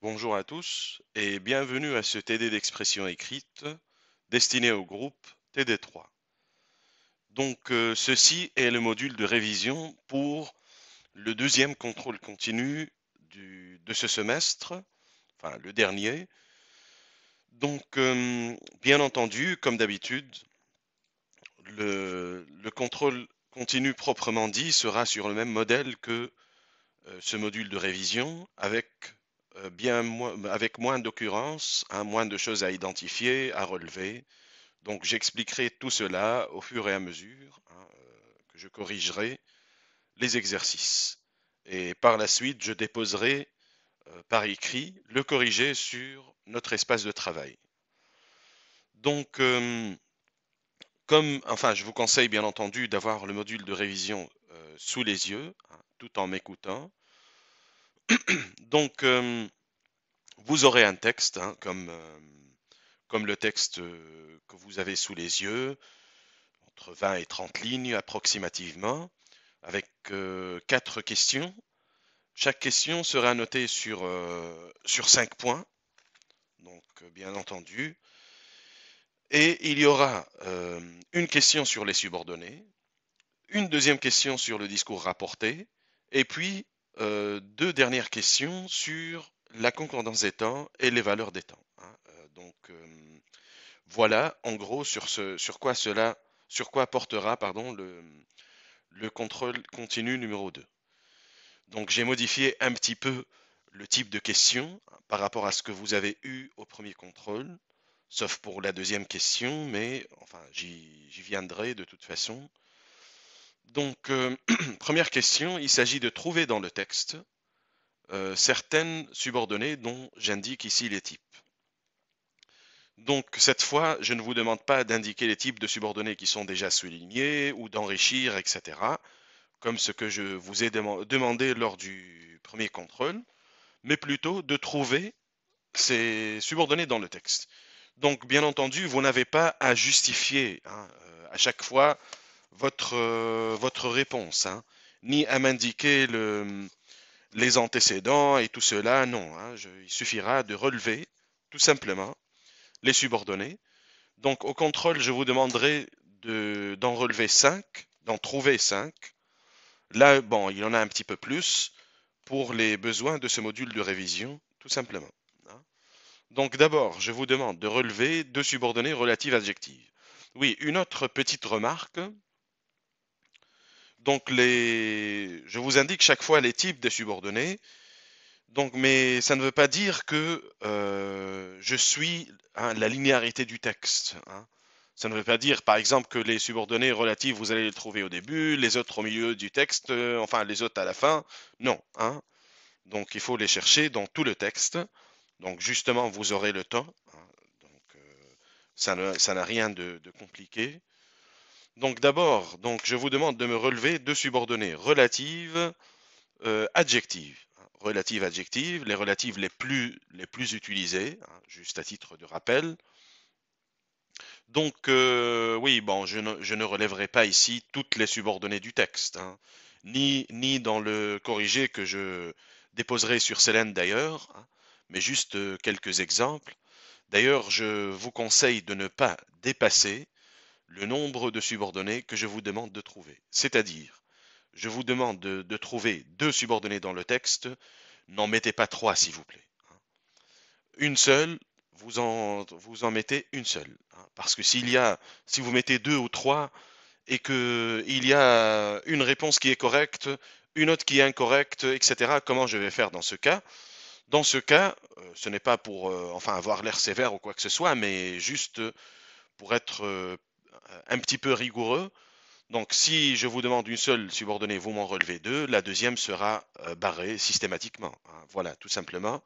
Bonjour à tous et bienvenue à ce TD d'expression écrite destiné au groupe TD3. Ceci est le module de révision pour le deuxième contrôle continu de ce semestre, enfin le dernier. Bien entendu, comme d'habitude, le contrôle continu proprement dit sera sur le même modèle que ce module de révision avec moins d'occurrences, hein, moins de choses à identifier, à relever. Donc j'expliquerai tout cela au fur et à mesure que je corrigerai les exercices. Et par la suite, je déposerai par écrit le corrigé sur notre espace de travail. Donc, je vous conseille bien entendu d'avoir le module de révision sous les yeux, hein, tout en m'écoutant. Donc, vous aurez un texte, hein, comme le texte que vous avez sous les yeux, entre 20 et 30 lignes approximativement, avec 4 questions. Chaque question sera notée sur 5 points, bien entendu. Et il y aura une question sur les subordonnées, une deuxième question sur le discours rapporté, et puis deux dernières questions sur la concordance des temps et les valeurs des temps, hein. Voilà en gros sur quoi portera pardon, le contrôle continu numéro 2. Donc j'ai modifié un petit peu le type de question par rapport à ce que vous avez eu au premier contrôle, sauf pour la deuxième question, mais enfin j'y viendrai de toute façon. Première question, il s'agit de trouver dans le texte certaines subordonnées dont j'indique ici les types. Donc cette fois, je ne vous demande pas d'indiquer les types de subordonnées qui sont déjà soulignés ou d'enrichir, etc., comme ce que je vous ai demandé lors du premier contrôle, mais plutôt de trouver ces subordonnées dans le texte. Donc bien entendu, vous n'avez pas à justifier hein, à chaque fois votre réponse, hein, ni à m'indiquer les antécédents et tout cela, non. Hein, il suffira de relever tout simplement les subordonnées. Donc au contrôle, je vous demanderai d'en relever 5, d'en trouver 5. Là, bon, il y en a un petit peu plus pour les besoins de ce module de révision, tout simplement, hein. Donc d'abord, je vous demande de relever deux subordonnées relatives adjectives. Oui, une autre petite remarque. Je vous indique chaque fois les types de subordonnées. Mais ça ne veut pas dire que je suis hein, la linéarité du texte, hein. Ça ne veut pas dire, par exemple, que les subordonnées relatives, vous allez les trouver au début, les autres au milieu du texte, enfin les autres à la fin. Non, hein. Donc il faut les chercher dans tout le texte. Donc justement, vous aurez le temps, hein. Ça n'a rien de compliqué. Donc d'abord, je vous demande de me relever deux subordonnées relatives adjectives. Relatives adjectives, les relatives les plus utilisées, hein, juste à titre de rappel. Oui, bon, je ne relèverai pas ici toutes les subordonnées du texte, hein, ni dans le corrigé que je déposerai sur Selene d'ailleurs, hein, mais juste quelques exemples. D'ailleurs, je vous conseille de ne pas dépasser le nombre de subordonnées que je vous demande de trouver. C'est-à-dire, je vous demande de trouver deux subordonnées dans le texte, n'en mettez pas trois s'il vous plaît, hein. Une seule, vous en mettez une seule, hein. Parce que si vous mettez deux ou trois et qu'il y a une réponse qui est correcte, une autre qui est incorrecte, etc., comment je vais faire dans ce cas? Dans ce cas, ce n'est pas pour avoir l'air sévère ou quoi que ce soit, mais juste pour être un petit peu rigoureux. Donc, si je vous demande une seule subordonnée, vous m'en relevez deux, la deuxième sera barrée systématiquement, hein. Voilà, tout simplement.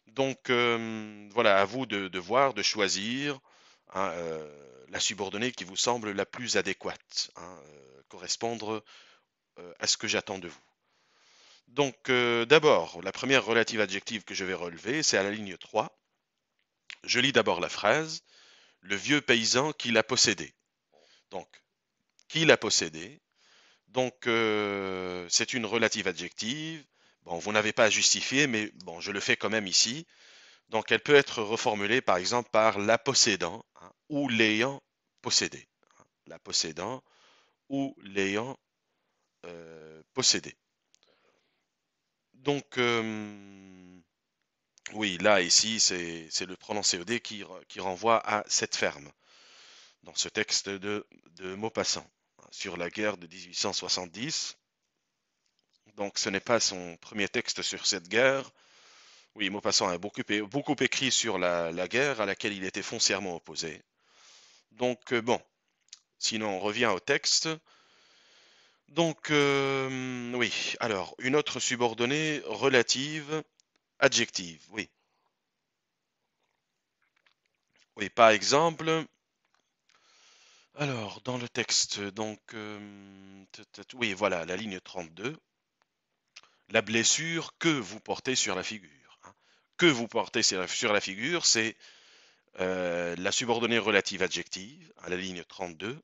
Voilà, à vous de voir, de choisir hein, la subordonnée qui vous semble la plus adéquate, hein, correspondre à ce que j'attends de vous. D'abord, la première relative adjective que je vais relever, c'est à la ligne 3. Je lis d'abord la phrase, le vieux paysan qui l'a possédé. Donc, qui l'a possédé? C'est une relative adjective Bon, vous n'avez pas à justifier, mais bon, je le fais quand même ici. Donc, elle peut être reformulée, par exemple, par la possédant, hein, ou l'ayant possédé. La possédant ou l'ayant possédé. Donc, oui, là, ici, c'est le pronom COD qui renvoie à cette ferme, dans ce texte de Maupassant, hein, sur la guerre de 1870. Donc, ce n'est pas son premier texte sur cette guerre. Oui, Maupassant a beaucoup écrit sur la guerre à laquelle il était foncièrement opposé. Donc, bon, sinon, on revient au texte. Donc, oui, alors, une autre subordonnée relative, adjective, oui. Oui, par exemple, alors, dans le texte, donc, oui, voilà, la ligne 32, la blessure que vous portez sur la figure, hein. Que vous portez sur la figure, c'est la subordonnée relative adjective, à la ligne 32,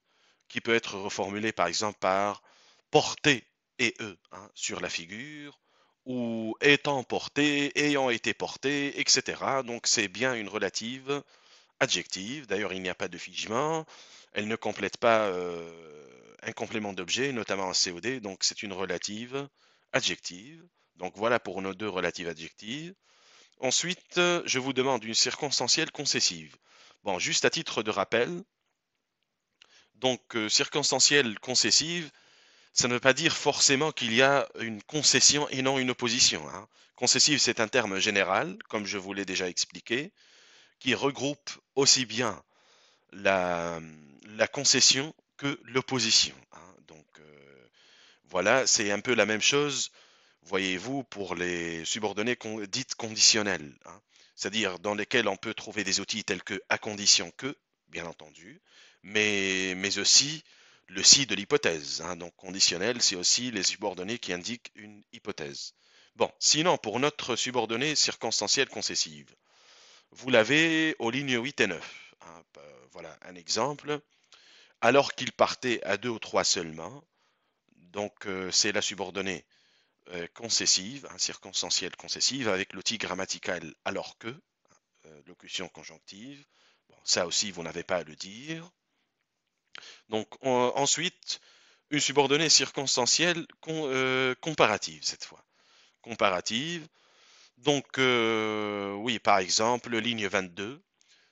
qui peut être reformulée par exemple par porter et eux, hein, sur la figure, ou étant porté, ayant été porté, etc. Donc c'est bien une relative adjective. D'ailleurs, il n'y a pas de figement. Elle ne complète pas un complément d'objet, notamment en COD. Donc c'est une relative adjective. Donc voilà pour nos deux relatives adjectives. Ensuite, je vous demande une circonstancielle concessive. Bon, juste à titre de rappel, donc circonstancielle concessive, ça ne veut pas dire forcément qu'il y a une concession et non une opposition, hein. Concessive, c'est un terme général, comme je vous l'ai déjà expliqué, qui regroupe aussi bien la, la concession que l'opposition, hein. Donc voilà, c'est un peu la même chose, voyez-vous, pour les subordonnées dites conditionnelles, hein. C'est-à-dire dans lesquelles on peut trouver des outils tels que à condition que, bien entendu, mais aussi le si de l'hypothèse, hein. Donc conditionnel, c'est aussi les subordonnées qui indiquent une hypothèse. Bon, sinon, pour notre subordonnée circonstancielle concessive, vous l'avez aux lignes 8 et 9, hein. Voilà un exemple. Alors qu'il partait à deux ou trois seulement, donc c'est la subordonnée concessive, hein, circonstancielle concessive, avec l'outil grammatical alors que, locution conjonctive. Bon, ça aussi, vous n'avez pas à le dire. Donc ensuite, une subordonnée circonstancielle comparative cette fois. Comparative. Donc oui, par exemple, ligne 22,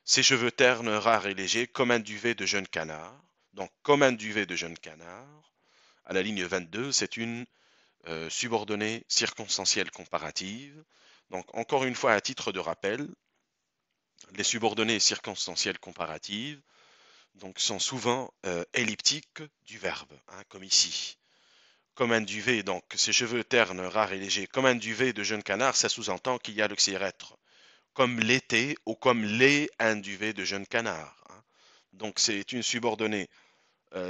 ses cheveux ternes, rares et légers, comme un duvet de jeune canard. Donc comme un duvet de jeune canard. À la ligne 22, c'est une subordonnée circonstancielle comparative. Donc encore une fois, à titre de rappel, les subordonnées circonstancielles comparatives donc, sont souvent elliptiques du verbe, hein, comme ici. Comme un duvet, donc ses cheveux ternes, rares et légers, comme un duvet de jeune canard, ça sous-entend qu'il y a l'auxiliaire être. Comme l'été ou comme les un duvet de jeune canard, hein. Donc c'est une subordonnée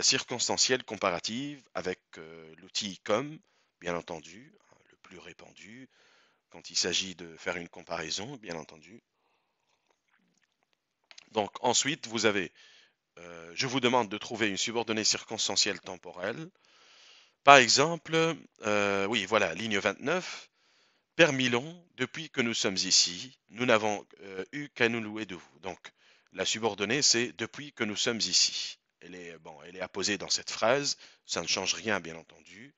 circonstancielle comparative avec l'outil comme, bien entendu, hein, le plus répandu quand il s'agit de faire une comparaison, bien entendu. Donc ensuite, vous avez, je vous demande de trouver une subordonnée circonstancielle temporelle. Par exemple, oui, voilà, ligne 29. Père Milon, depuis que nous sommes ici, nous n'avons eu qu'à nous louer de vous. Donc, la subordonnée, c'est depuis que nous sommes ici. Bon, elle est apposée dans cette phrase, ça ne change rien, bien entendu.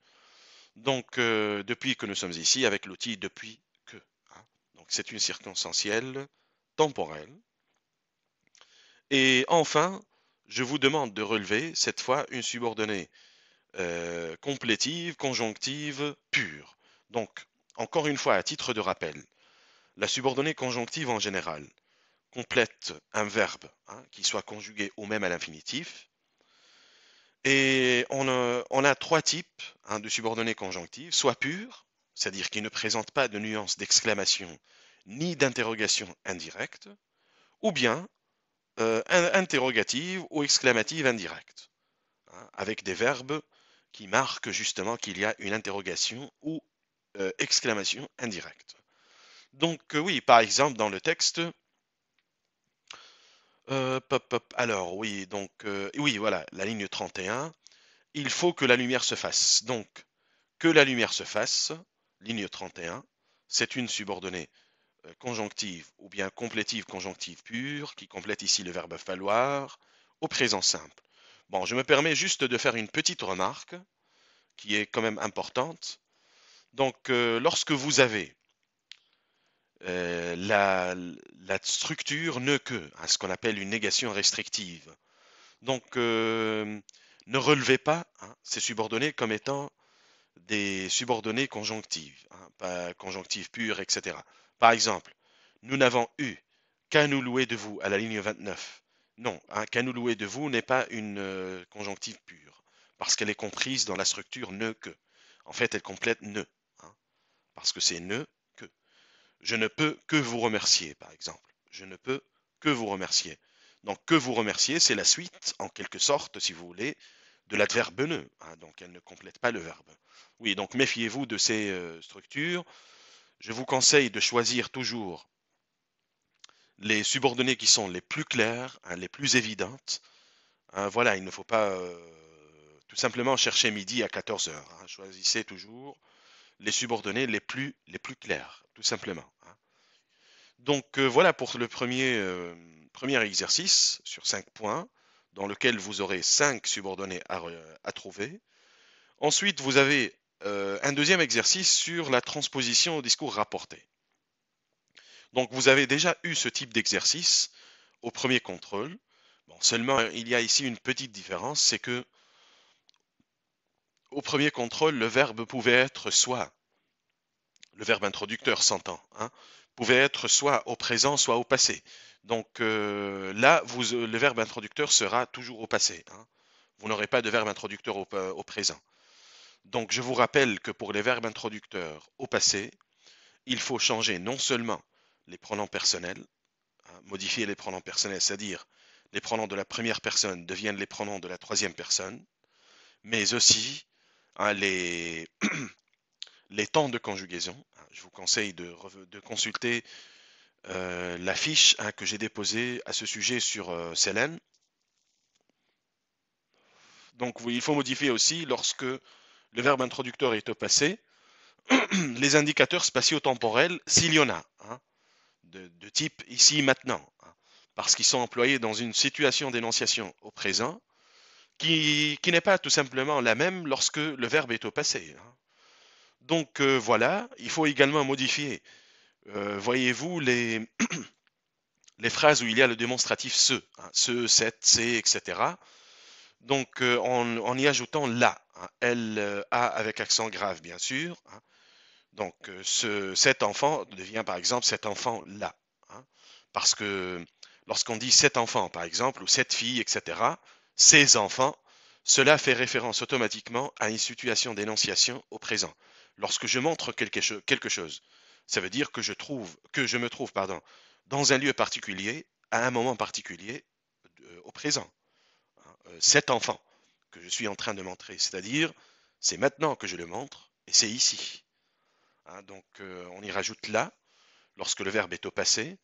Donc, depuis que nous sommes ici, avec l'outil depuis que, hein. Donc, c'est une circonstancielle temporelle. Et enfin, je vous demande de relever, cette fois, une subordonnée complétive, conjonctive, pure. Donc, encore une fois, à titre de rappel, la subordonnée conjonctive en général complète un verbe, hein, qui soit conjugué ou même à l'infinitif. Et on a trois types, hein, de subordonnées conjonctives, soit pures, c'est-à-dire qui ne présentent pas de nuance d'exclamation ni d'interrogation indirecte, ou bien interrogative ou exclamative indirecte, hein, avec des verbes qui marquent justement qu'il y a une interrogation ou exclamation indirecte. Donc oui, par exemple dans le texte, alors oui, donc oui, voilà, la ligne 31, il faut que la lumière se fasse. Donc que la lumière se fasse, ligne 31, c'est une subordonnée conjonctive ou bien complétive conjonctive pure qui complète ici le verbe falloir au présent simple. Bon, je me permets juste de faire une petite remarque qui est quand même importante. Donc, lorsque vous avez la structure ne que, hein, ce qu'on appelle une négation restrictive, donc ne relevez pas hein, ces subordonnées comme étant des subordonnées conjonctives, hein, pas conjonctives pures, etc. Par exemple, nous n'avons eu qu'à nous louer de vous à la ligne 29. Non, hein, qu'à nous louer de vous n'est pas une conjonctive pure, parce qu'elle est comprise dans la structure ne que. En fait, elle complète ne, hein, parce que c'est ne que. Je ne peux que vous remercier, par exemple. Je ne peux que vous remercier. Donc, que vous remercier, c'est la suite, en quelque sorte, si vous voulez, de l'adverbe ne. Hein, donc, elle ne complète pas le verbe. Oui, donc méfiez-vous de ces structures. Je vous conseille de choisir toujours les subordonnées qui sont les plus claires, hein, les plus évidentes. Hein, voilà, il ne faut pas tout simplement chercher midi à 14 heures. Hein. Choisissez toujours les subordonnées les plus claires, tout simplement. Hein. Donc voilà pour le premier exercice sur 5 points, dans lequel vous aurez 5 subordonnées à trouver. Ensuite, vous avez un deuxième exercice sur la transposition au discours rapporté. Donc vous avez déjà eu ce type d'exercice au premier contrôle. Bon, seulement, il y a ici une petite différence, c'est que au premier contrôle, le verbe pouvait être soit, le verbe introducteur s'entend, hein, pouvait être soit au présent, soit au passé. Donc là, le verbe introducteur sera toujours au passé. Hein. Vous n'aurez pas de verbe introducteur au présent. Donc je vous rappelle que pour les verbes introducteurs au passé, il faut changer non seulement les pronoms personnels, hein, modifier les pronoms personnels, c'est-à-dire les pronoms de la première personne deviennent les pronoms de la troisième personne, mais aussi hein, les temps de conjugaison. Je vous conseille de consulter la fiche hein, que j'ai déposée à ce sujet sur Selene. Donc il faut modifier aussi lorsque le verbe introducteur est au passé, les indicateurs spatio-temporels, s'il y en a, hein, de type ici maintenant, hein, parce qu'ils sont employés dans une situation d'énonciation au présent qui n'est pas tout simplement la même lorsque le verbe est au passé. Hein. Donc voilà, il faut également modifier, voyez-vous, les phrases où il y a le démonstratif ce, hein, ce, cette, c'est, etc. Donc en y ajoutant la, hein, L, A avec accent grave bien sûr. Hein. Donc cet enfant devient par exemple cet enfant-là. Hein. Parce que lorsqu'on dit cet enfant par exemple, ou cette fille, etc., ces enfants, cela fait référence automatiquement à une situation d'énonciation au présent. Lorsque je montre quelque chose, ça veut dire que je me trouve pardon, dans un lieu particulier, à un moment particulier, au présent. Hein. Cet enfant que je suis en train de montrer, c'est-à-dire c'est maintenant que je le montre et c'est ici. Hein, donc on y rajoute là lorsque le verbe est au passé.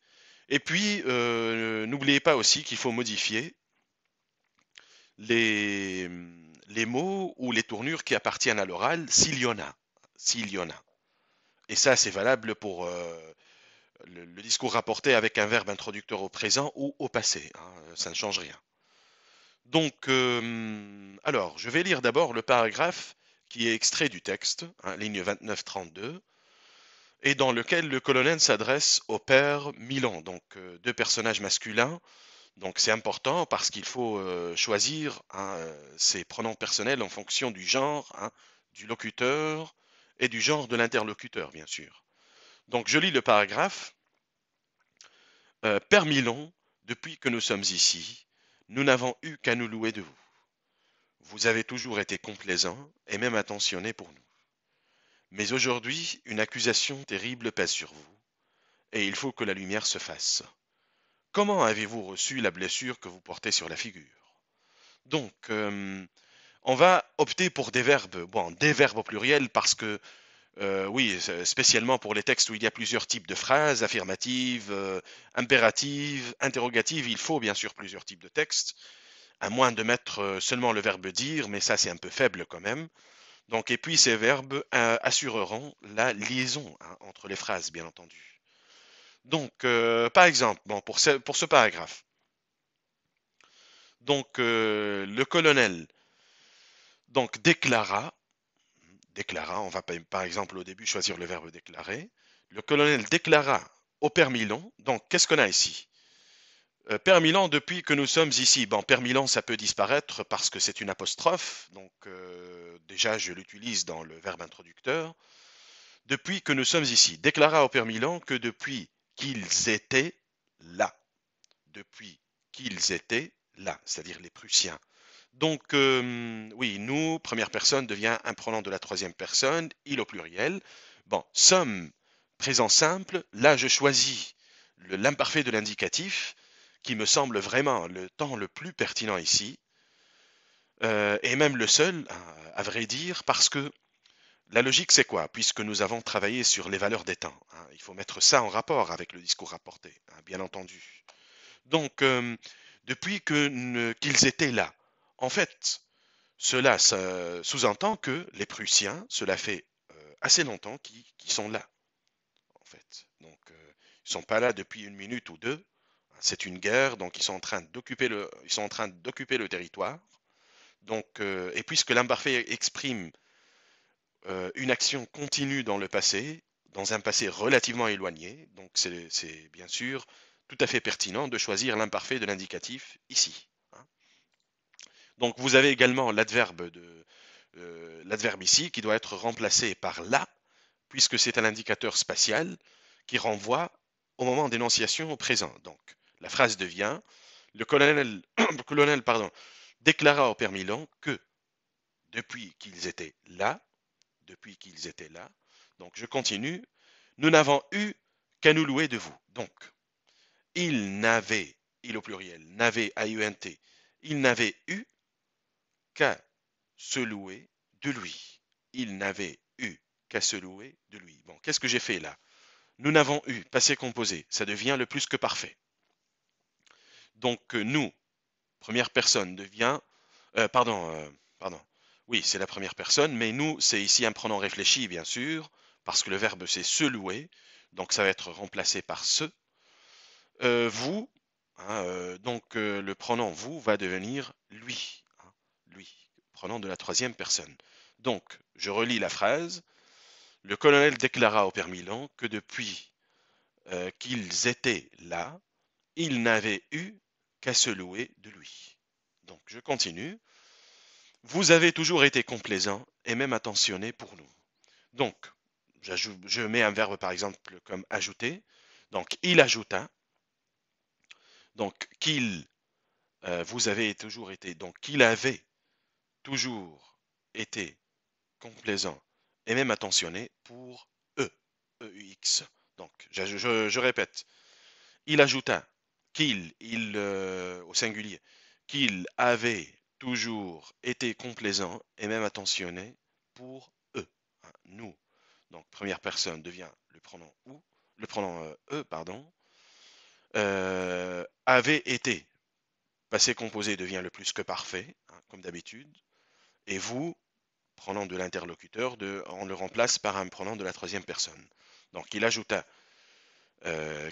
Et puis n'oubliez pas aussi qu'il faut modifier les, les mots ou les tournures qui appartiennent à l'oral s'il y en a. S'il y en a. Et ça, c'est valable pour le discours rapporté avec un verbe introducteur au présent ou au passé. Hein, ça ne change rien. Donc, alors, je vais lire d'abord le paragraphe qui est extrait du texte, hein, ligne 29-32, et dans lequel le colonel s'adresse au père Milan, donc deux personnages masculins. Donc c'est important parce qu'il faut choisir hein, ses pronoms personnels en fonction du genre hein, du locuteur et du genre de l'interlocuteur, bien sûr. Donc je lis le paragraphe. Père Milon, depuis que nous sommes ici, nous n'avons eu qu'à nous louer de vous. Vous avez toujours été complaisant et même attentionné pour nous. Mais aujourd'hui, une accusation terrible pèse sur vous, et il faut que la lumière se fasse. Comment avez-vous reçu la blessure que vous portez sur la figure? Donc, on va opter pour des verbes, bon, des verbes au pluriel parce que, oui, spécialement pour les textes où il y a plusieurs types de phrases, affirmatives, impératives, interrogatives, il faut bien sûr plusieurs types de textes, à moins de mettre seulement le verbe dire, mais ça c'est un peu faible quand même. Donc, et puis ces verbes assureront la liaison hein, entre les phrases, bien entendu. Donc, par exemple, bon, pour ce paragraphe, donc le colonel donc déclara, on va par exemple au début choisir le verbe déclarer. Le colonel déclara au père Milon. Donc, qu'est-ce qu'on a ici? Père Milan, depuis que nous sommes ici, bon, Père Milan, ça peut disparaître parce que c'est une apostrophe, donc déjà je l'utilise dans le verbe introducteur. Depuis que nous sommes ici, déclara au Père Milan que depuis qu'ils étaient là, depuis qu'ils étaient là, c'est-à-dire les Prussiens. Donc, oui, nous, première personne devient un pronom de la troisième personne, il au pluriel. Bon, sommes, présent simple, là je choisis l'imparfait de l'indicatif, qui me semble vraiment le temps le plus pertinent ici, et même le seul, à vrai dire, parce que la logique c'est quoi? Puisque nous avons travaillé sur les valeurs des temps, hein, il faut mettre ça en rapport avec le discours rapporté, hein, bien entendu. Donc, depuis qu'ils étaient là, en fait, cela sous-entend que les Prussiens, cela fait assez longtemps qu'ils sont là, en fait. Donc, ils ne sont pas là depuis une minute ou deux. C'est une guerre, donc ils sont en train d'occuper le territoire. Donc, et puisque l'imparfait exprime une action continue dans le passé, dans un passé relativement éloigné, donc c'est bien sûr tout à fait pertinent de choisir l'imparfait de l'indicatif ici, hein. Donc, vous avez également l'adverbe ici qui doit être remplacé par la, puisque c'est un indicateur spatial qui renvoie au moment d'énonciation au présent. Donc, la phrase devient le colonel, le colonel pardon, déclara au père Milan que depuis qu'ils étaient là, donc je continue, nous n'avons eu qu'à nous louer de vous. Donc, il n'avait, il au pluriel, n'avait A-U-N-T, il n'avait eu qu'à se louer de lui. Il n'avait eu qu'à se louer de lui. Bon, qu'est-ce que j'ai fait là? Nous n'avons eu, passé composé, ça devient le plus que parfait. Donc nous, première personne devient, pardon, oui, c'est la première personne, mais nous, c'est ici un pronom réfléchi, bien sûr, parce que le verbe c'est se louer, donc ça va être remplacé par se. Vous, hein, donc le pronom vous va devenir lui, hein, lui, pronom de la troisième personne. Donc, je relis la phrase. Le colonel déclara au père Milan que depuis qu'ils étaient là, il n'avait eu qu'à se louer de lui. Donc, je continue. Vous avez toujours été complaisant et même attentionné pour nous. Donc, je mets un verbe par exemple comme ajouter. Donc, il ajouta. Donc, vous avez toujours été. Donc, qu'il avait toujours été complaisant et même attentionné pour eux. EUX. Donc, je répète. Il ajouta au singulier, qu'il avait toujours été complaisant et même attentionné pour eux, hein, nous. Donc, première personne devient le pronom ou, le pronom eux, pardon. Avait été, passé composé devient le plus que parfait, hein, comme d'habitude. Et vous, pronom de l'interlocuteur, on le remplace par un pronom de la troisième personne. Donc, il ajouta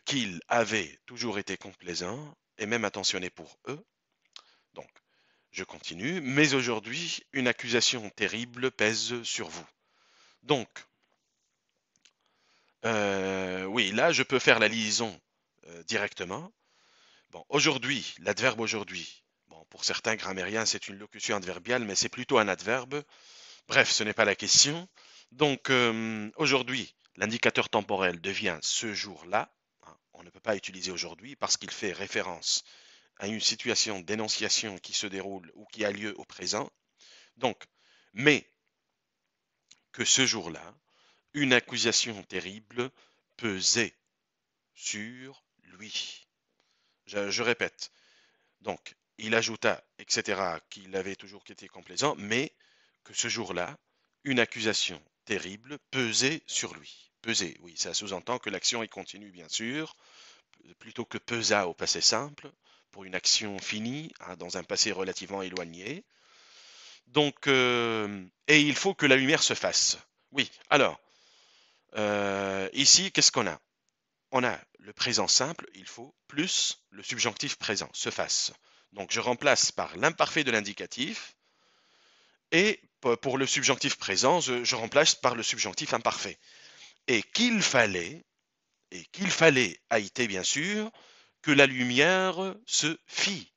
qu'il avait toujours été complaisant et même attentionné pour eux. Donc, je continue. Mais aujourd'hui, une accusation terrible pèse sur vous. Donc, oui, là, je peux faire la liaison directement. Bon, aujourd'hui, l'adverbe aujourd'hui. Bon, pour certains grammairiens, c'est une locution adverbiale, mais c'est plutôt un adverbe. Bref, ce n'est pas la question. Donc, aujourd'hui, l'indicateur temporel devient ce jour-là. Hein, on ne peut pas utiliser aujourd'hui parce qu'il fait référence à une situation d'énonciation qui se déroule ou qui a lieu au présent. Donc, mais que ce jour-là, une accusation terrible pesait sur lui. Je répète. Donc, il ajouta, etc., qu'il avait toujours été complaisant, mais que ce jour-là, une accusation terrible pesait sur lui. Pesait, oui, ça sous-entend que l'action est continue, bien sûr, plutôt que pesa au passé simple, pour une action finie, hein, dans un passé relativement éloigné. Donc, et il faut que la lumière se fasse. Oui, alors, ici, qu'est-ce qu'on a? On a le présent simple, il faut, plus le subjonctif présent, se fasse. Donc, je remplace par l'imparfait de l'indicatif, et pour le subjonctif présent, je remplace par le subjonctif imparfait. Et qu'il fallait, a été bien sûr, que la lumière se fit.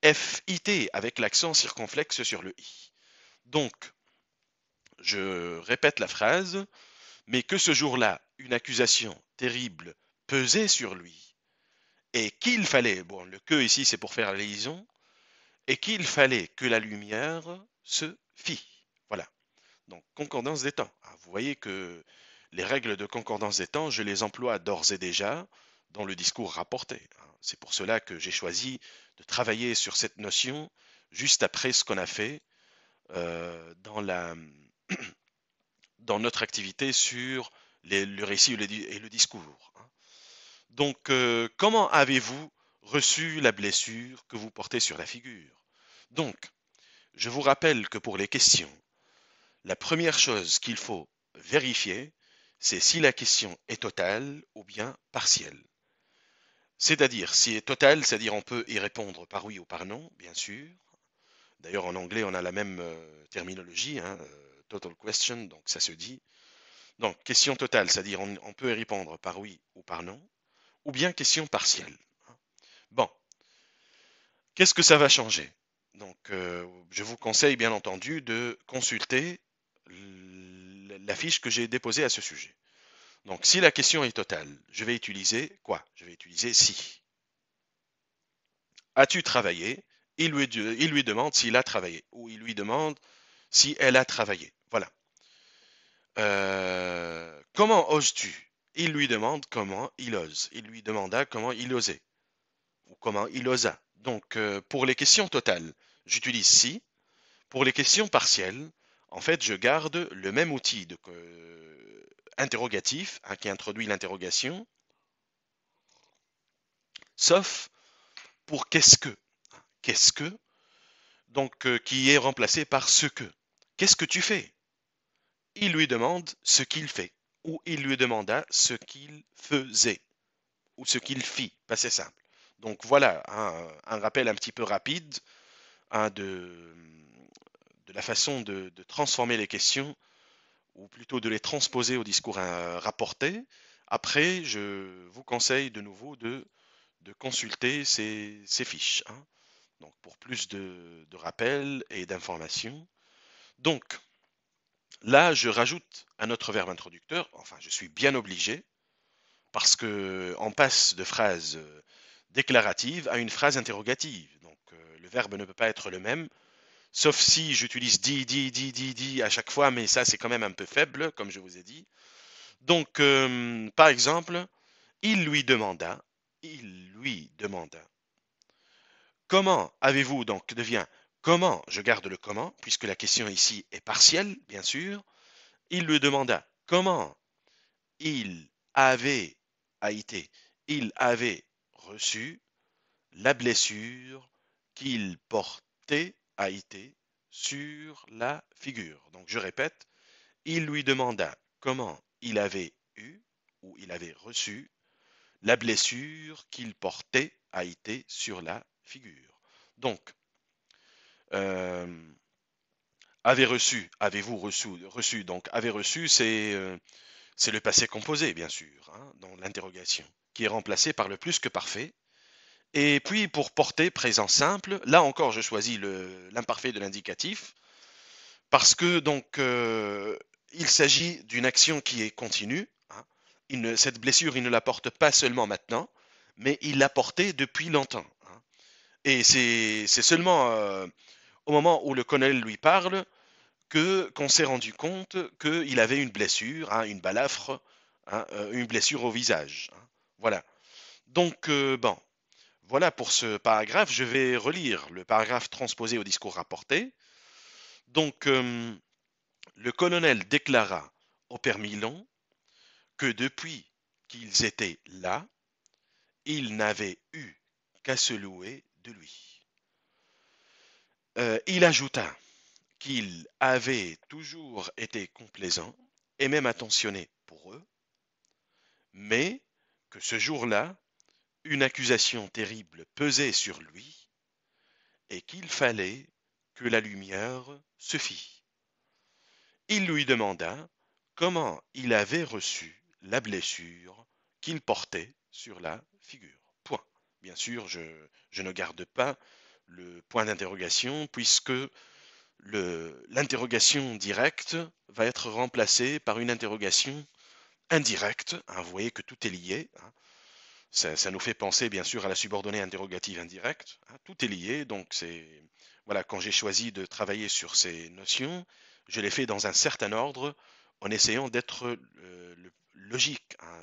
F-I-T, avec l'accent circonflexe sur le I. Donc, je répète la phrase, mais que ce jour-là, une accusation terrible pesait sur lui, et qu'il fallait, bon, le que ici c'est pour faire la liaison, et qu'il fallait que la lumière se fît. Voilà. Donc, concordance des temps. Vous voyez que les règles de concordance des temps, je les emploie d'ores et déjà dans le discours rapporté. C'est pour cela que j'ai choisi de travailler sur cette notion juste après ce qu'on a fait dans dans notre activité sur le récit et le discours. Donc, comment avez-vous reçu la blessure que vous portez sur la figure? Donc, je vous rappelle que pour les questions, la première chose qu'il faut vérifier, c'est si la question est totale ou bien partielle. C'est-à-dire, si est totale, c'est-à-dire on peut y répondre par oui ou par non, bien sûr. D'ailleurs, en anglais, on a la même terminologie, hein, total question, donc ça se dit. Donc, question totale, c'est-à-dire on peut y répondre par oui ou par non, ou bien question partielle. Bon, qu'est-ce que ça va changer? Donc, je vous conseille bien entendu de consulter la fiche que j'ai déposée à ce sujet. Donc, si la question est totale, je vais utiliser quoi? Je vais utiliser si. As-tu travaillé? Il lui demande s'il a travaillé, ou il lui demande si elle a travaillé. Voilà. Comment oses-tu? Il lui demande comment il ose. Il lui demanda comment il osait, ou comment il osa. Donc, pour les questions totales, j'utilise si. Pour les questions partielles, en fait, je garde le même outil de interrogatif hein, qui introduit l'interrogation, sauf pour qu'est-ce que. Qu'est-ce que, donc qui est remplacé par ce que. Qu'est-ce que tu fais? Il lui demande ce qu'il fait, ou il lui demanda ce qu'il faisait, ou ce qu'il fit, passé simple. Donc voilà un rappel un petit peu rapide hein, de la façon de transformer les questions, ou plutôt de les transposer au discours rapporté. Après, je vous conseille de nouveau de consulter ces fiches, hein, donc pour plus de rappels et d'informations. Donc, là, je rajoute un autre verbe introducteur, enfin, je suis bien obligé, parce que on passe de phrase déclarative à une phrase interrogative. Donc, le verbe ne peut pas être le même, sauf si j'utilise dit à chaque fois, mais ça, c'est quand même un peu faible, comme je vous ai dit. Donc, par exemple, il il lui demanda, comment avez-vous, donc devient comment, je garde le comment, puisque la question ici est partielle, bien sûr. Il lui demanda comment il avait, a été, il avait reçu la blessure qu'il portait, a été, sur la figure. Donc je répète, il lui demanda comment il avait eu ou il avait reçu la blessure qu'il portait, a été, sur la figure. Donc, euh, avait reçu, avez-vous reçu, donc avait reçu, c'est le passé composé, bien sûr, hein, dans l'interrogation, qui est remplacé par le plus que parfait. Et puis pour porter présent simple, là encore je choisis l'imparfait de l'indicatif, parce que donc il s'agit d'une action qui est continue. Hein. Cette blessure, il ne la porte pas seulement maintenant, mais il l'a portée depuis longtemps. Hein. Et c'est seulement au moment où le colonel lui parle qu'on s'est rendu compte qu'il avait une blessure, hein, une balafre, hein, une blessure au visage. Hein. Voilà. Donc, bon, voilà pour ce paragraphe. Je vais relire le paragraphe transposé au discours rapporté. Donc, le colonel déclara au père Milon que depuis qu'ils étaient là, il n'avait eu qu'à se louer de lui. Il ajouta qu'il avait toujours été complaisant et même attentionné pour eux, mais que ce jour-là, une accusation terrible pesait sur lui et qu'il fallait que la lumière se fît. Il lui demanda comment il avait reçu la blessure qu'il portait sur la figure. Point. Bien sûr, je ne garde pas le point d'interrogation puisque l'interrogation directe va être remplacée par une interrogation indirecte. Hein, vous voyez que tout est lié. Hein. Ça nous fait penser bien sûr à la subordonnée interrogative indirecte. Hein, tout est lié, donc c'est voilà, quand j'ai choisi de travailler sur ces notions, je l'ai fait dans un certain ordre en essayant d'être logique, hein,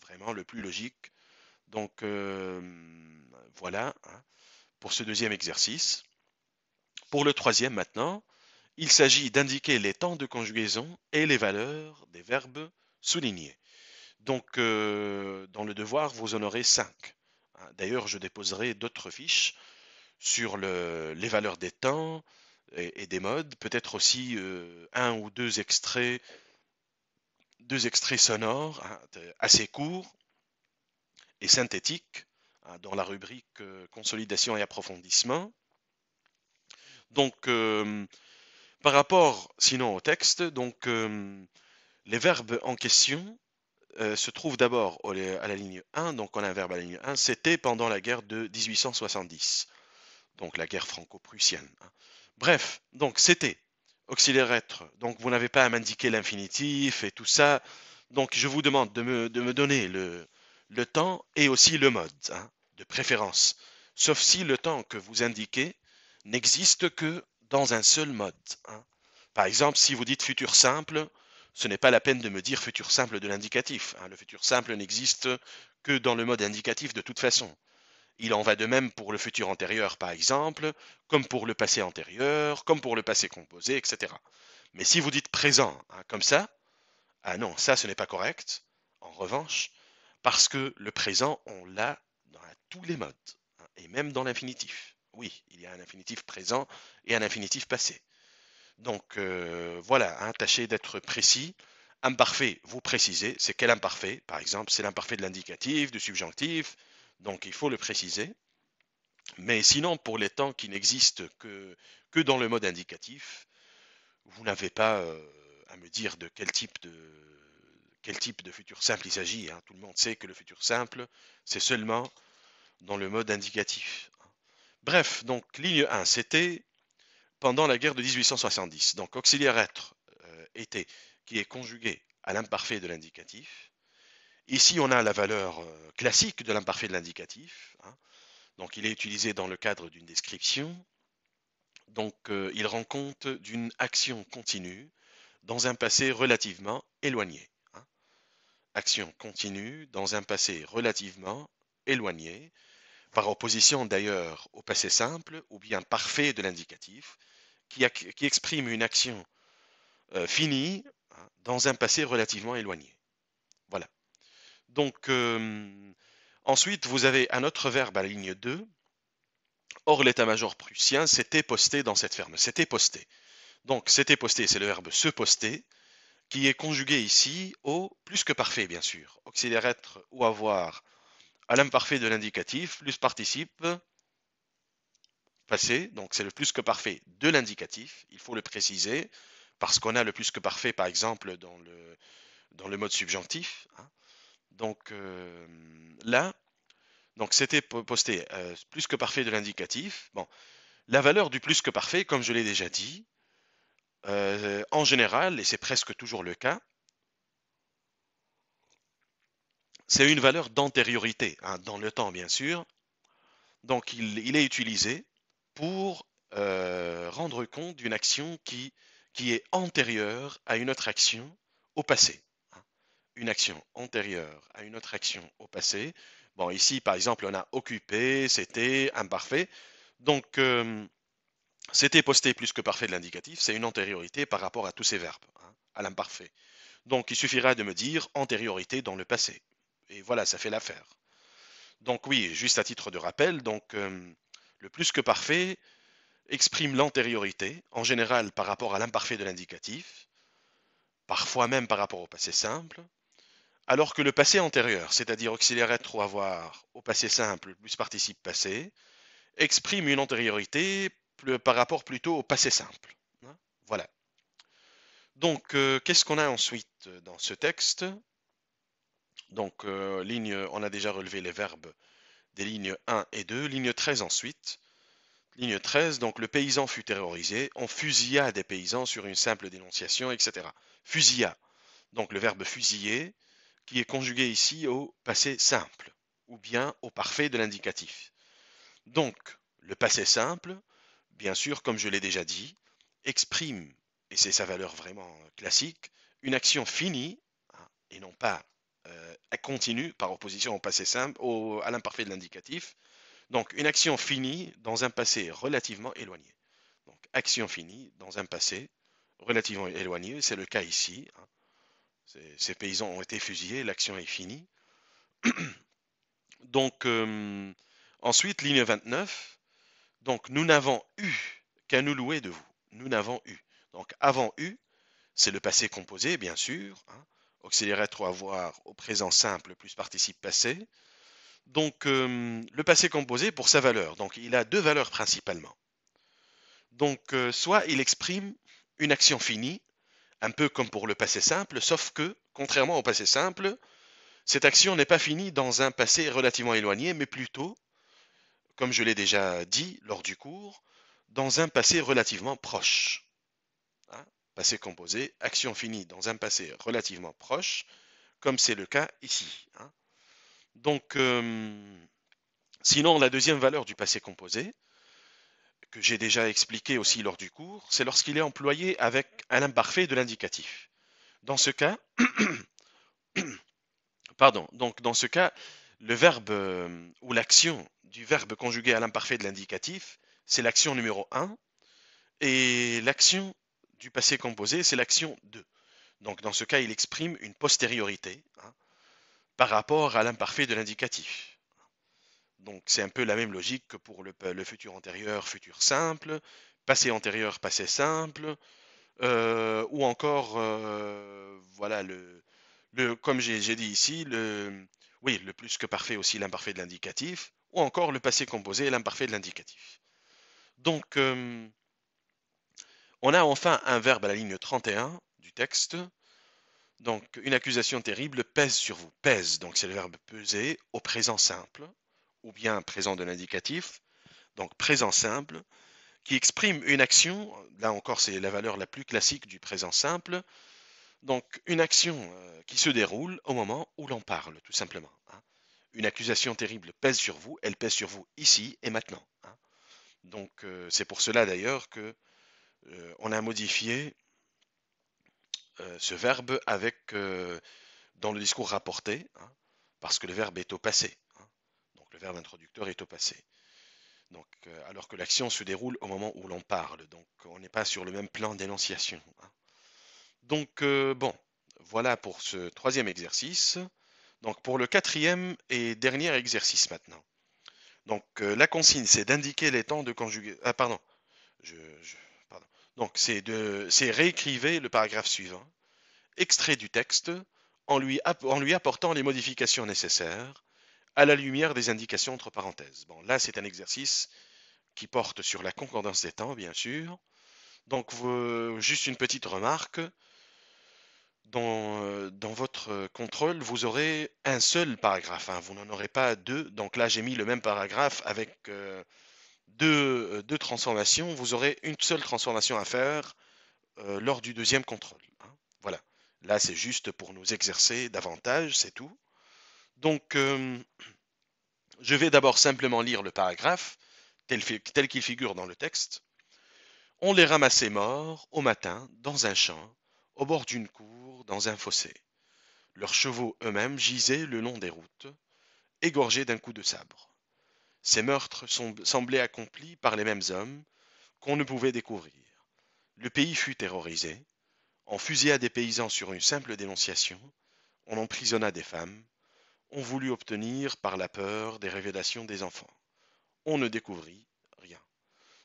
vraiment le plus logique. Donc voilà hein, pour ce deuxième exercice. Pour le troisième maintenant, il s'agit d'indiquer les temps de conjugaison et les valeurs des verbes soulignés. Donc, dans le devoir, vous en aurez 5. D'ailleurs, je déposerai d'autres fiches sur les valeurs des temps et des modes, peut-être aussi un ou deux extraits sonores hein, assez courts et synthétiques hein, dans la rubrique consolidation et approfondissement. Donc, par rapport sinon au texte, donc les verbes en question se trouvent d'abord à la ligne 1, donc on a un verbe à la ligne 1, c'était pendant la guerre de 1870, donc la guerre franco-prussienne. Hein. Bref, donc c'était, auxiliaire être, donc vous n'avez pas à m'indiquer l'infinitif et tout ça, donc je vous demande de me donner le temps et aussi le mode, hein, de préférence, sauf si le temps que vous indiquez n'existe que dans un seul mode. Hein. Par exemple, si vous dites futur simple, ce n'est pas la peine de me dire futur simple de l'indicatif. Hein. Le futur simple n'existe que dans le mode indicatif de toute façon. Il en va de même pour le futur antérieur, par exemple, comme pour le passé antérieur, comme pour le passé composé, etc. Mais si vous dites présent, hein, comme ça, ah non, ça ce n'est pas correct. En revanche, parce que le présent, on l'a dans tous les modes, hein, et même dans l'infinitif. Oui, il y a un infinitif présent et un infinitif passé. Donc voilà, hein, tâchez d'être précis. Imparfait, vous précisez, c'est quel imparfait? Par exemple, c'est l'imparfait de l'indicatif, du subjonctif, donc il faut le préciser. Mais sinon, pour les temps qui n'existent que dans le mode indicatif, vous n'avez pas à me dire de quel type de futur simple il s'agit. Hein. Tout le monde sait que le futur simple, c'est seulement dans le mode indicatif. Bref, donc ligne 1, c'était pendant la guerre de 1870. Donc auxiliaire être était qui est conjugué à l'imparfait de l'indicatif. Ici, on a la valeur classique de l'imparfait de l'indicatif. Hein. Donc il est utilisé dans le cadre d'une description. Donc il rend compte d'une action continue dans un passé relativement éloigné. Hein. Action continue dans un passé relativement éloigné, par opposition d'ailleurs au passé simple ou bien parfait de l'indicatif, qui exprime une action finie hein, dans un passé relativement éloigné. Voilà. Donc, ensuite, vous avez un autre verbe à la ligne 2. Or, l'état-major prussien s'était posté dans cette ferme. S'était posté. Donc, s'était posté, c'est le verbe se poster, qui est conjugué ici au plus que parfait, bien sûr. Auxiliaire être ou avoir à l'imparfait de l'indicatif, plus participe passé. Donc, c'est le plus que parfait de l'indicatif. Il faut le préciser, parce qu'on a le plus que parfait, par exemple, dans le mode subjonctif. Hein. Donc, là, donc c'était posté plus que parfait de l'indicatif. Bon, la valeur du plus que parfait, comme je l'ai déjà dit, en général, et c'est presque toujours le cas, c'est une valeur d'antériorité, hein, dans le temps bien sûr. Donc il est utilisé pour rendre compte d'une action qui est antérieure à une autre action au passé. Hein. Une action antérieure à une autre action au passé. Bon, ici par exemple, on a occupé, c'était imparfait. Donc c'était posté plus que parfait de l'indicatif, c'est une antériorité par rapport à tous ces verbes, hein, à l'imparfait. Donc il suffira de me dire antériorité dans le passé. Et voilà, ça fait l'affaire. Donc oui, juste à titre de rappel, donc le plus que parfait exprime l'antériorité, en général par rapport à l'imparfait de l'indicatif, parfois même par rapport au passé simple, alors que le passé antérieur, c'est-à-dire auxiliaire être ou avoir au passé simple plus participe passé, exprime une antériorité par rapport plutôt au passé simple. Voilà. Donc, qu'est-ce qu'on a ensuite dans ce texte? Donc, on a déjà relevé les verbes des lignes 1 et 2. Ligne 13 ensuite. Ligne 13, donc le paysan fut terrorisé. On fusilla des paysans sur une simple dénonciation, etc. Fusilla, donc le verbe fusiller, qui est conjugué ici au passé simple, ou bien au parfait de l'indicatif. Donc, le passé simple, bien sûr, comme je l'ai déjà dit, exprime, et c'est sa valeur vraiment classique, une action finie, hein, et non pas continue, par opposition au passé simple, à l'imparfait de l'indicatif. Donc, une action finie dans un passé relativement éloigné. Donc, action finie dans un passé relativement éloigné, c'est le cas ici. Hein. Ces paysans ont été fusillés, l'action est finie. Donc, ensuite, ligne 29. Donc, nous n'avons eu qu'à nous louer de vous. Nous n'avons eu. Donc, avant eu, c'est le passé composé, bien sûr. Hein. Auxiliaire être ou avoir au présent simple plus participe passé. Donc, le passé composé pour sa valeur. Donc, il a deux valeurs principalement. Donc, soit il exprime une action finie, un peu comme pour le passé simple, sauf que, contrairement au passé simple, cette action n'est pas finie dans un passé relativement éloigné, mais plutôt, comme je l'ai déjà dit lors du cours, dans un passé relativement proche. Hein, passé composé, action finie dans un passé relativement proche, comme c'est le cas ici. Hein. Donc, sinon, la deuxième valeur du passé composé, que j'ai déjà expliqué aussi lors du cours, c'est lorsqu'il est employé avec un imparfait de l'indicatif. Dans ce cas, pardon, donc dans ce cas, le verbe ou l'action du verbe conjugué à l'imparfait de l'indicatif, c'est l'action numéro 1, et l'action du passé composé, c'est l'action 2. Donc dans ce cas, il exprime une postériorité, hein, par rapport à l'imparfait de l'indicatif. Donc c'est un peu la même logique que pour le futur antérieur, futur simple, passé antérieur, passé simple, ou encore, voilà, comme j'ai dit ici, oui, le plus que parfait aussi, l'imparfait de l'indicatif, ou encore le passé composé et l'imparfait de l'indicatif. Donc, on a enfin un verbe à la ligne 31 du texte. Donc, une accusation terrible pèse sur vous. Pèse, donc c'est le verbe peser au présent simple, ou bien présent de l'indicatif. Donc, présent simple, qui exprime une action, là encore c'est la valeur la plus classique du présent simple, donc une action qui se déroule au moment où l'on parle, tout simplement. Hein. Une accusation terrible pèse sur vous, elle pèse sur vous ici et maintenant. Hein. Donc c'est pour cela d'ailleurs que on a modifié ce verbe avec dans le discours rapporté, hein, parce que le verbe est au passé. Hein. Donc le verbe introducteur est au passé. Donc, alors que l'action se déroule au moment où l'on parle. Donc on n'est pas sur le même plan d'énonciation. Hein. Donc bon, voilà pour ce troisième exercice. Donc pour le quatrième et dernier exercice maintenant. Donc la consigne, c'est d'indiquer les temps de conjugaison. Ah pardon. Pardon. Donc c'est réécrivez le paragraphe suivant, extrait du texte, en lui apportant les modifications nécessaires à la lumière des indications entre parenthèses. Bon, là c'est un exercice qui porte sur la concordance des temps, bien sûr. Donc juste une petite remarque. Dans votre contrôle, vous aurez un seul paragraphe, hein, vous n'en aurez pas deux. Donc là, j'ai mis le même paragraphe avec deux transformations. Vous aurez une seule transformation à faire lors du deuxième contrôle. Hein. Voilà. Là, c'est juste pour nous exercer davantage, c'est tout. Donc, je vais d'abord simplement lire le paragraphe tel qu'il figure dans le texte. On les ramassait morts au matin dans un champ, au bord d'une cour, dans un fossé. Leurs chevaux eux-mêmes gisaient le long des routes, égorgés d'un coup de sabre. Ces meurtres semblaient accomplis par les mêmes hommes qu'on ne pouvait découvrir. Le pays fut terrorisé. On fusilla des paysans sur une simple dénonciation. On emprisonna des femmes. On voulut obtenir par la peur des révélations des enfants. On ne découvrit rien.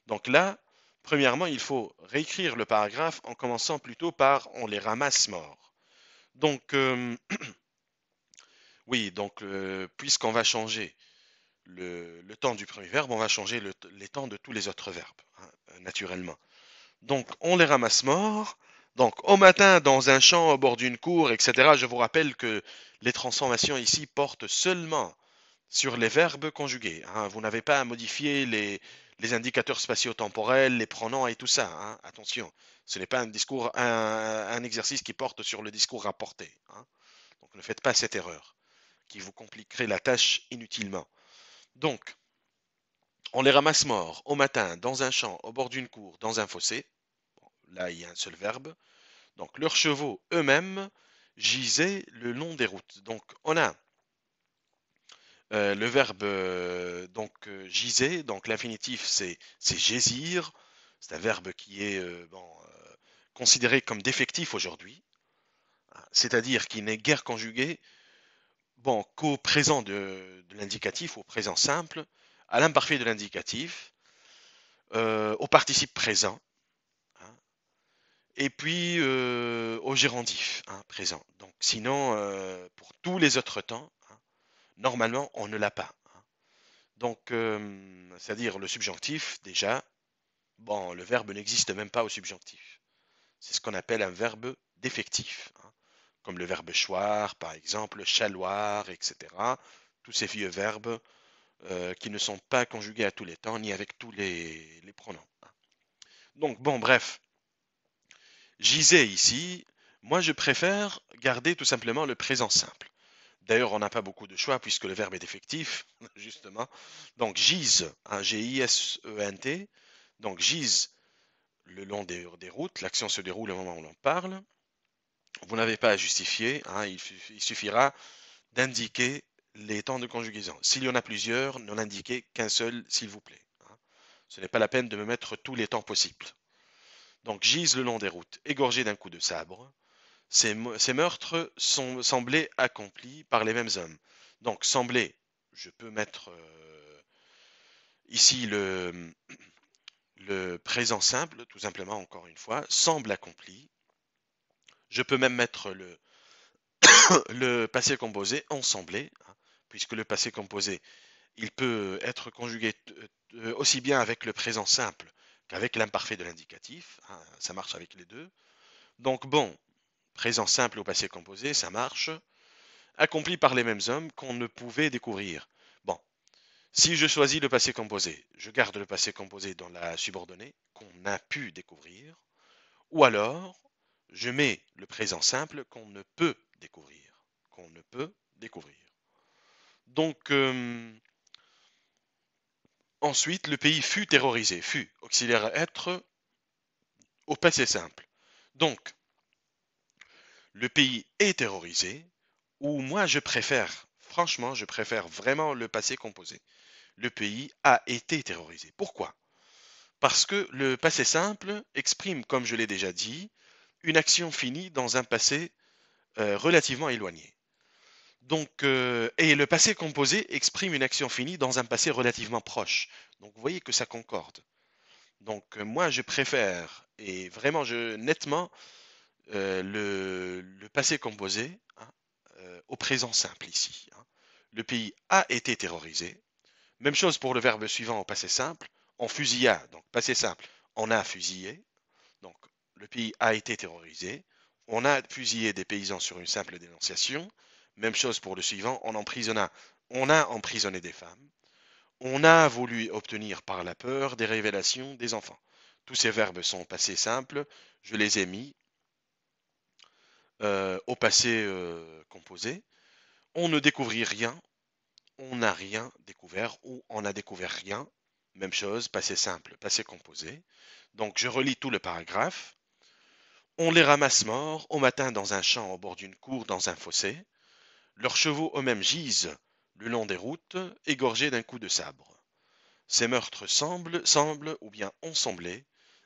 Donc là, Premièrement, il faut réécrire le paragraphe en commençant plutôt par on les ramasse morts. Donc, oui, donc puisqu'on va changer le temps du premier verbe, on va changer les temps de tous les autres verbes, hein, naturellement. Donc, on les ramasse morts. Donc, au matin, dans un champ, au bord d'une cour, etc. Je vous rappelle que les transformations ici portent seulement sur les verbes conjugués, hein. Vous n'avez pas à modifier les indicateurs spatio-temporels, les pronoms et tout ça, hein. Attention, ce n'est pas un exercice qui porte sur le discours rapporté, hein. Donc, ne faites pas cette erreur qui vous compliquerait la tâche inutilement. Donc, on les ramasse morts au matin, dans un champ, au bord d'une cour, dans un fossé. Bon, là, il y a un seul verbe. Donc, leurs chevaux eux-mêmes gisaient le long des routes. Donc, on a le verbe giser. Donc, l'infinitif, c'est gésir. C'est un verbe qui est considéré comme défectif aujourd'hui. C'est-à-dire qu'il n'est guère conjugué qu'au présent de l'indicatif, au présent simple, à l'imparfait de l'indicatif, au participe présent, hein, et puis au gérondif, hein, présent. Donc sinon, pour tous les autres temps, hein, normalement, on ne l'a pas, hein. Donc, c'est-à-dire le subjonctif, déjà, bon, le verbe n'existe même pas au subjonctif. C'est ce qu'on appelle un verbe défectif, hein, comme le verbe choir, par exemple, chaloir, etc. Tous ces vieux verbes qui ne sont pas conjugués à tous les temps, ni avec tous les pronoms, hein. Donc, bon, bref, gisais ici, moi je préfère garder tout simplement le présent simple. D'ailleurs, on n'a pas beaucoup de choix puisque le verbe est effectif, justement. Donc, gise, hein, G-I-S-E-N-T. Donc, gise le long des routes. L'action se déroule au moment où l'on parle. Vous n'avez pas à justifier, hein, il suffira d'indiquer les temps de conjugaison. S'il y en a plusieurs, n'en indiquez qu'un seul, s'il vous plaît, hein. Ce n'est pas la peine de me mettre tous les temps possibles. Donc, gise le long des routes, égorgé d'un coup de sabre. Ces meurtres semblaient accomplis par les mêmes hommes. Donc, sembler, je peux mettre ici le présent simple, tout simplement, encore une fois, semble accompli. Je peux même mettre le passé composé en semblé, hein, puisque le passé composé, il peut être conjugué aussi bien avec le présent simple qu'avec l'imparfait de l'indicatif, hein, ça marche avec les deux. Donc, bon, présent simple au passé composé, ça marche. Accompli par les mêmes hommes qu'on ne pouvait découvrir. Bon, si je choisis le passé composé, je garde le passé composé dans la subordonnée qu'on a pu découvrir, ou alors je mets le présent simple qu'on ne peut découvrir. Qu'on ne peut découvrir. Donc, ensuite, le pays fut terrorisé. Fut, auxiliaire être, au passé simple. Donc, le pays est terrorisé, ou moi je préfère, franchement, je préfère vraiment le passé composé. Le pays a été terrorisé. Pourquoi? Parce que le passé simple exprime, comme je l'ai déjà dit, une action finie dans un passé relativement éloigné. Donc, et le passé composé exprime une action finie dans un passé relativement proche. Donc, vous voyez que ça concorde. Donc, moi, je préfère, et vraiment, nettement, le passé composé, hein, au présent simple ici, hein. Le pays a été terrorisé. Même chose pour le verbe suivant au passé simple. On fusilla, donc passé simple, on a fusillé. Donc le pays a été terrorisé. On a fusillé des paysans sur une simple dénonciation. Même chose pour le suivant, on a emprisonné des femmes. On a voulu obtenir par la peur des révélations des enfants. Tous ces verbes sont passés simples. Je les ai mis au passé composé. On ne découvrit rien. On n'a rien découvert ou on a découvert rien. Même chose, passé simple, passé composé. Donc je relis tout le paragraphe. On les ramasse morts au matin dans un champ au bord d'une cour dans un fossé. Leurs chevaux eux-mêmes gisent le long des routes, égorgés d'un coup de sabre. Ces meurtres semblent ou bien ont semblé,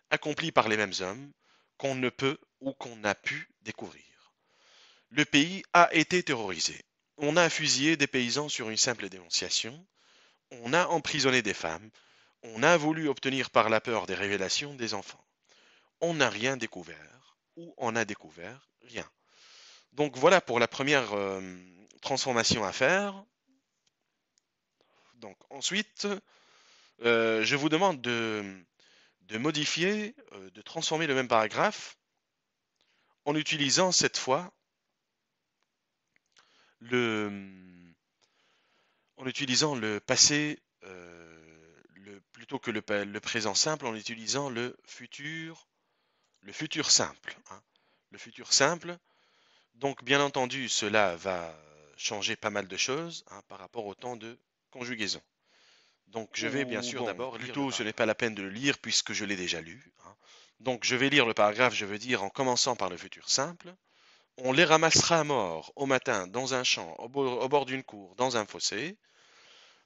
accomplis par les mêmes hommes, qu'on ne peut ou qu'on n'a pu découvrir. Le pays a été terrorisé. On a fusillé des paysans sur une simple dénonciation. On a emprisonné des femmes. On a voulu obtenir par la peur des révélations des enfants. On n'a rien découvert ou on a découvert rien. Donc voilà pour la première transformation à faire. Donc ensuite, je vous demande de modifier, de transformer le même paragraphe en utilisant cette fois le, en utilisant le passé, plutôt que le présent simple, en utilisant le futur simple, hein. Le futur simple. Donc, bien entendu, cela va changer pas mal de choses, hein, par rapport au temps de conjugaison. Donc, je vais bien Ou sûr bon, d'abord lire plutôt, ce n'est pas la peine de le lire puisque je l'ai déjà lu, hein. Donc, je vais lire le paragraphe, je veux dire, en commençant par le futur simple. On les ramassera morts au matin dans un champ, au bord d'une cour, dans un fossé.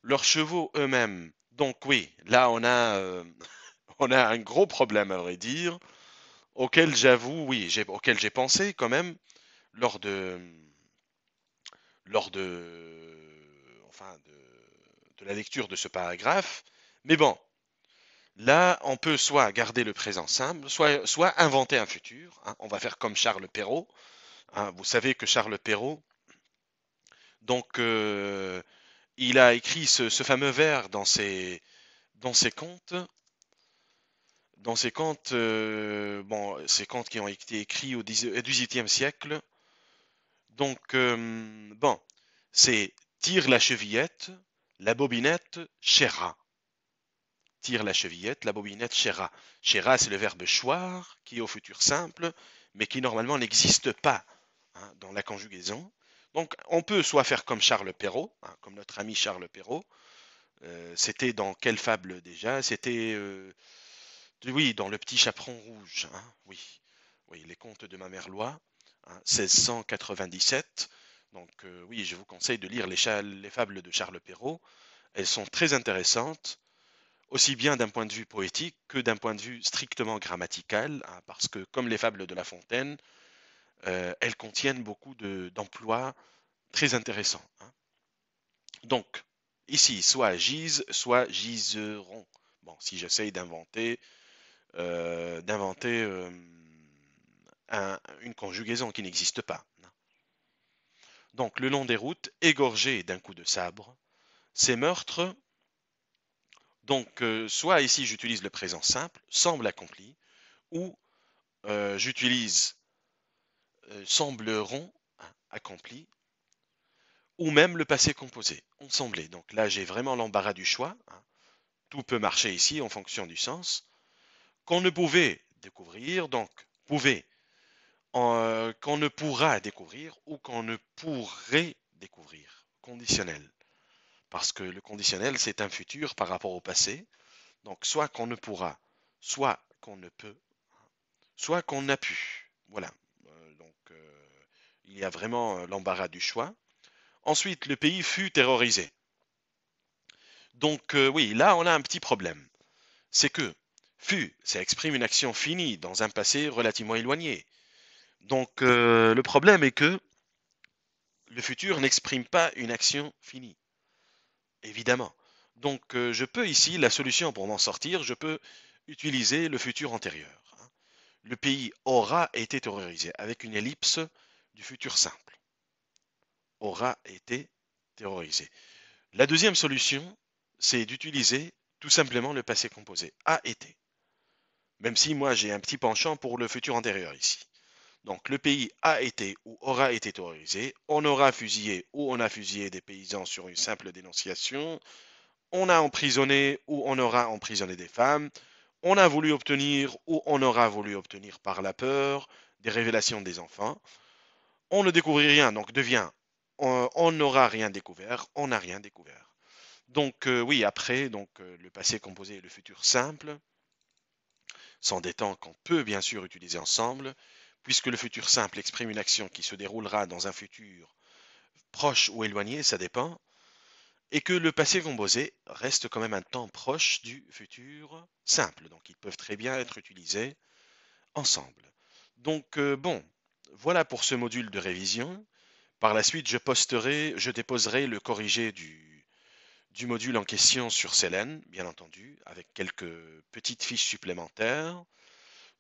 Leurs chevaux eux-mêmes. Donc oui, là on a un gros problème à vrai dire, auquel j'avoue, oui, auquel j'ai pensé quand même lors de, lors enfin de la lecture de ce paragraphe. Mais bon, là on peut soit garder le présent simple, soit inventer un futur, hein. On va faire comme Charles Perrault, hein. Vous savez que Charles Perrault, donc il a écrit ce fameux vers dans ses contes. Dans ces contes, bon, ces contes qui ont été écrits au XVIIIe siècle. Donc, bon, c'est tire la chevillette, la bobinette, chéra. Tire la chevillette, la bobinette, chéra. Chéra, c'est le verbe choir, qui est au futur simple, mais qui normalement n'existe pas, hein, dans la conjugaison. Donc, on peut soit faire comme Charles Perrault, hein, comme notre ami Charles Perrault. C'était dans quelle fable déjà? C'était oui, dans Le Petit Chaperon Rouge, hein, oui. Oui, Les Contes de ma mère Loi, hein, 1697. Donc oui, je vous conseille de lire les fables de Charles Perrault. Elles sont très intéressantes, aussi bien d'un point de vue poétique que d'un point de vue strictement grammatical, hein, parce que comme les fables de La Fontaine, elles contiennent beaucoup d'emplois très intéressants, hein. Donc, ici, soit gise, soit giseront. Bon, si j'essaye d'inventer une conjugaison qui n'existe pas. Donc, le long des routes, égorgé d'un coup de sabre, ces meurtres, donc soit ici j'utilise le présent simple, semble accompli, ou j'utilise sembleront, hein, accompli, ou même le passé composé, ont semblé. Donc là j'ai vraiment l'embarras du choix, hein. Tout peut marcher ici en fonction du sens. Qu'on ne pouvait découvrir, donc pouvait qu'on ne pourra découvrir ou qu'on ne pourrait découvrir. Conditionnel. Parce que le conditionnel, c'est un futur par rapport au passé. Donc, soit qu'on ne pourra, soit qu'on ne peut, soit qu'on n'a pu. Voilà. Donc, il y a vraiment l'embarras du choix. Ensuite, le pays fut terrorisé. Donc, oui, là, on a un petit problème. C'est que fut, ça exprime une action finie dans un passé relativement éloigné. Donc, le problème est que le futur n'exprime pas une action finie, évidemment. Donc, je peux ici, la solution pour m'en sortir, je peux utiliser le futur antérieur, hein. Le pays aura été terrorisé avec une ellipse du futur simple. Aura été terrorisé. La deuxième solution, c'est d'utiliser tout simplement le passé composé. A été. Même si moi j'ai un petit penchant pour le futur antérieur ici. Donc le pays a été ou aura été terrorisé, on aura fusillé ou on a fusillé des paysans sur une simple dénonciation, on a emprisonné ou on aura emprisonné des femmes, on a voulu obtenir ou on aura voulu obtenir par la peur des révélations des enfants, on ne découvrit rien, donc devient on n'aura rien découvert, on n'a rien découvert. Donc oui, après, donc le passé composé et le futur simple sont des temps qu'on peut bien sûr utiliser ensemble, puisque le futur simple exprime une action qui se déroulera dans un futur proche ou éloigné, ça dépend, et que le passé composé reste quand même un temps proche du futur simple. Donc ils peuvent très bien être utilisés ensemble. Donc bon, voilà pour ce module de révision. Par la suite, je déposerai le corrigé du module en question sur Selene, bien entendu, avec quelques petites fiches supplémentaires.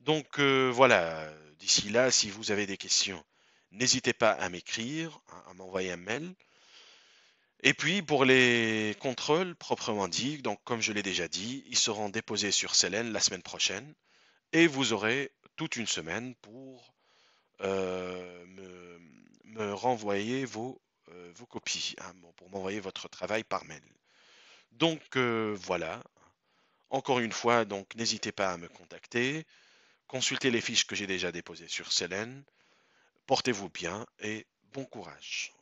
Donc voilà, d'ici là, si vous avez des questions, n'hésitez pas à m'écrire, à m'envoyer un mail. Et puis pour les contrôles proprement dit, donc comme je l'ai déjà dit, ils seront déposés sur Selene la semaine prochaine et vous aurez toute une semaine pour me renvoyer vos copies, hein, bon, pour m'envoyer votre travail par mail. Donc voilà, encore une fois, donc n'hésitez pas à me contacter, consultez les fiches que j'ai déjà déposées sur Selene, portez-vous bien et bon courage.